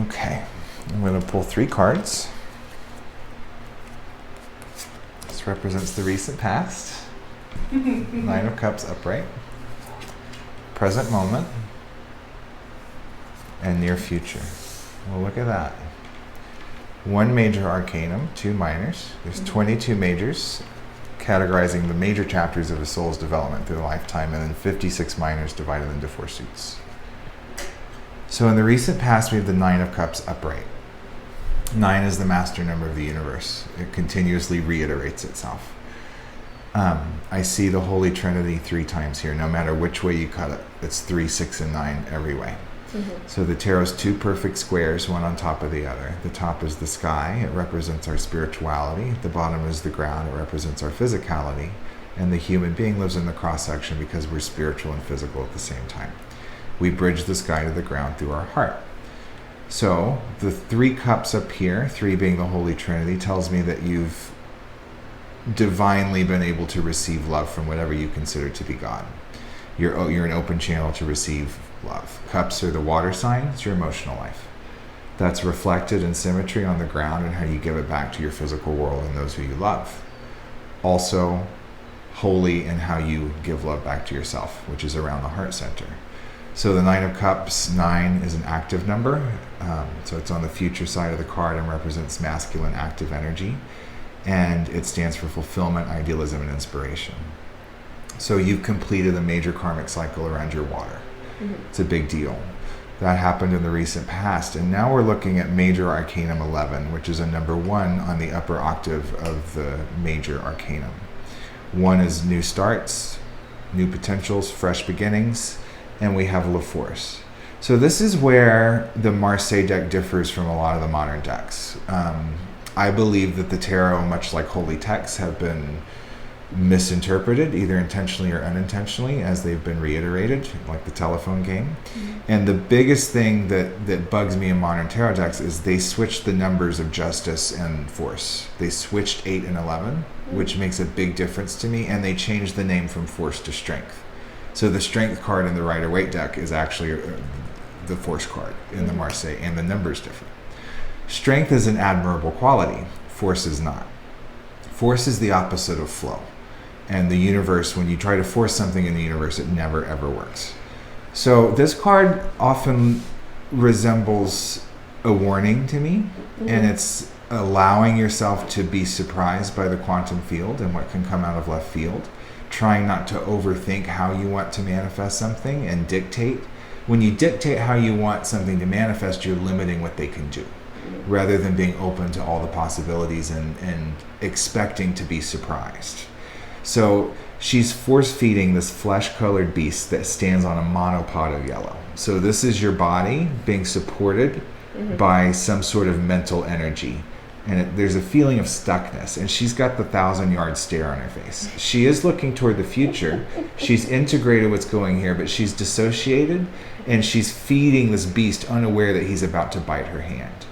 Okay, I'm going to pull 3 cards. This represents the recent past. 9 of Cups upright. Present moment. And near future. Well, look at that. 1 major arcanum, 2 minors. There's 22 majors, categorizing the major chapters of a soul's development through the lifetime, and then 56 minors divided into 4 suits. So in the recent past, we have the 9 of Cups upright. 9 is the master number of the universe. It continuously reiterates itself. I see the Holy Trinity 3 times here, no matter which way you cut it. It's 3, 6, and 9 every way. So the tarot's 2 perfect squares, one on top of the other. The top is the sky. It represents our spirituality. The bottom is the ground. It represents our physicality. And the human being lives in the cross-section because we're spiritual and physical at the same time. We bridge the sky to the ground through our heart. So the 3 cups up here, 3 being the Holy Trinity, tells me that you've divinely been able to receive love from whatever you consider to be God. You're an open channel to receive love. Cups are the water sign. It's your emotional life. That's reflected in symmetry on the ground and how you give it back to your physical world and those who you love. Also, holy in how you give love back to yourself, which is around the heart center. So the 9 of Cups, 9 is an active number. So it's on the future side of the card and represents masculine active energy. And it stands for fulfillment, idealism, and inspiration. So you've completed a major karmic cycle around your water. It's a big deal. That happened in the recent past. And now we're looking at Major Arcanum 11, which is a number 1 on the upper octave of the Major Arcanum. 1 is new starts, new potentials, fresh beginnings, and we have La Force. So this is where the Marseille deck differs from a lot of the modern decks. I believe that the tarot, much like holy texts, have been misinterpreted, either intentionally or unintentionally, as they've been reiterated, like the telephone game. And the biggest thing that bugs me in modern tarot decks is they switched the numbers of justice and force. They switched 8 and 11, which makes a big difference to me, and they changed the name from force to strength. So the strength card in the Rider-Waite deck is actually the force card in the Marseille, and the number's different. Strength is an admirable quality. Force is not. Force is the opposite of flow. And the universe, when you try to force something in the universe, it never ever works. So this card often resembles a warning to me, and it's allowing yourself to be surprised by the quantum field and what can come out of left field, trying not to overthink how you want to manifest something and dictate. When you dictate how you want something to manifest, you're limiting what they can do, rather than being open to all the possibilities and expecting to be surprised. So she's force-feeding this flesh-colored beast that stands on a monopod of yellow. So this is your body being supported by some sort of mental energy. And there's a feeling of stuckness. And she's got the 1,000-yard stare on her face. She is looking toward the future. She's integrated what's going here, but she's dissociated. And she's feeding this beast unaware that he's about to bite her hand.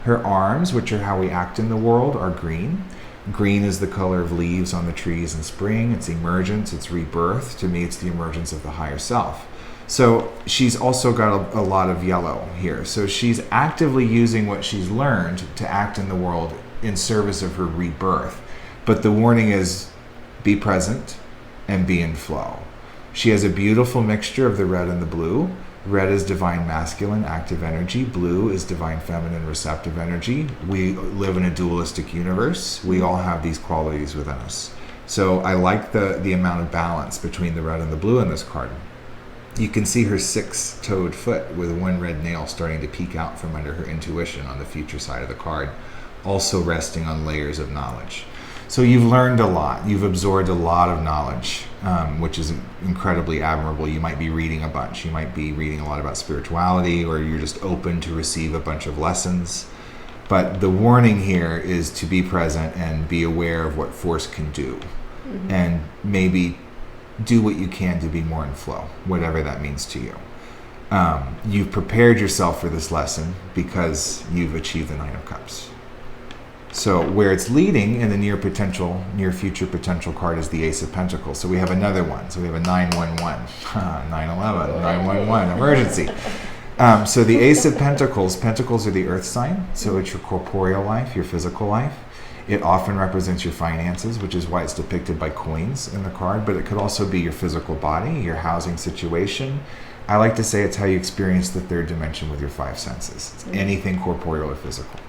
Her arms, which are how we act in the world, are green. Green is the color of leaves on the trees in spring. It's emergence, it's rebirth. To me, it's the emergence of the higher self. So she's also got a lot of yellow here. So she's actively using what she's learned to act in the world in service of her rebirth. But the warning is, be present and be in flow. She has a beautiful mixture of the red and the blue. Red is divine masculine, active energy. Blue is divine feminine, receptive energy. We live in a dualistic universe. We all have these qualities within us. So I like the amount of balance between the red and the blue in this card. You can see her 6-toed foot with 1 red nail starting to peek out from under her intuition on the future side of the card, also resting on layers of knowledge. So you've learned a lot. You've absorbed a lot of knowledge, which is incredibly admirable. You might be reading a bunch. You might be reading a lot about spirituality, or you're just open to receive a bunch of lessons. But the warning here is to be present and be aware of what force can do. And maybe do what you can to be more in flow, whatever that means to you. You've prepared yourself for this lesson because you've achieved the 9 of Cups. So where it's leading in the near future potential card is the Ace of Pentacles. So we have another one. So we have a 911, 911, 911, emergency. So the Ace of Pentacles, Pentacles are the earth sign, so it's your corporeal life, your physical life. It often represents your finances, which is why it's depicted by coins in the card, but it could also be your physical body, your housing situation. I like to say it's how you experience the third dimension with your five senses. It's anything corporeal or physical.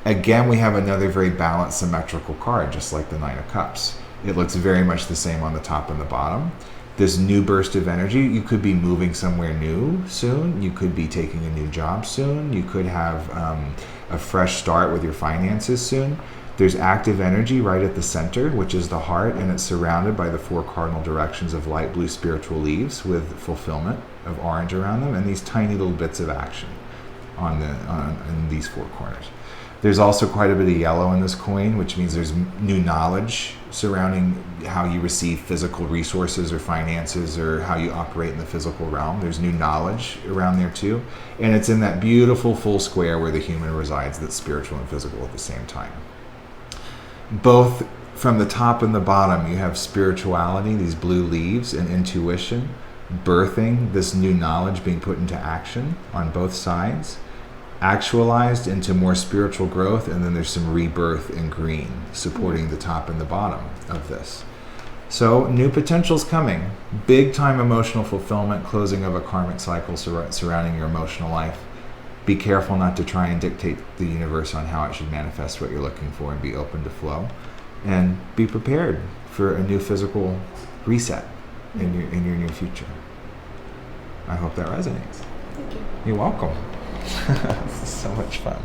Again, we have another very balanced, symmetrical card, just like the Nine of Cups. It looks very much the same on the top and the bottom. This new burst of energy, you could be moving somewhere new soon. You could be taking a new job soon. You could have a fresh start with your finances soon. There's active energy right at the center, which is the heart, and it's surrounded by the four cardinal directions of light blue spiritual leaves with fulfillment of orange around them, and these tiny little bits of action in these four corners. There's also quite a bit of yellow in this coin, which means there's new knowledge surrounding how you receive physical resources or finances or how you operate in the physical realm. There's new knowledge around there too. And it's in that beautiful full square where the human resides that's spiritual and physical at the same time. Both from the top and the bottom, you have spirituality, these blue leaves, and intuition, birthing this new knowledge being put into action on both sides, actualized into more spiritual growth, and then there's some rebirth in green supporting the top and the bottom of this. So new potential's coming. Big time emotional fulfillment, closing of a karmic cycle surrounding your emotional life. Be careful not to try and dictate the universe on how it should manifest what you're looking for, and be open to flow. And be prepared for a new physical reset in your new future. I hope that resonates. Thank you. You're welcome. This is so much fun.